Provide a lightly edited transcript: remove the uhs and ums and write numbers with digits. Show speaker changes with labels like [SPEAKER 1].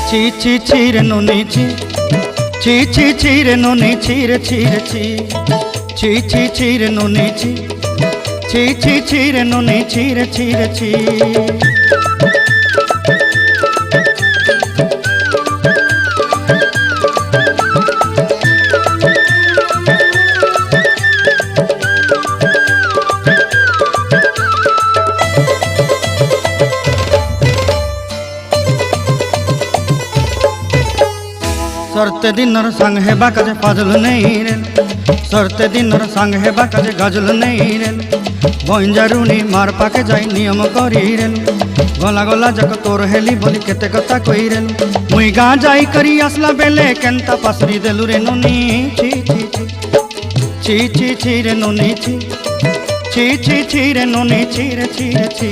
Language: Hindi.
[SPEAKER 1] ছি ছি ছি রে নুনি ছি, ছি ছি ছি রে নুনি ছি রে ছি রে ছি, ছি ছি ছি রে নুনি ছি, ছি ছি ছি রে নুনি ছি রে ছি রে ছি। सरते दिनर संग हेबा काजे फाजल नहीं रेल, सरते दिनर संग हेबा काजे गाजल नहीं रेल, बंजारुनी मार पाके जाई नियम करी रेल, गला गला जक तोर हेली बोली केते कथा कई रेल, मुई गा जाई करी आसला बेले केंता पासरी देलु रे नुनी ची ची ची ची ची ची रे नुनी ची, ची ची ची रे नुनी ची रे ची रे ची।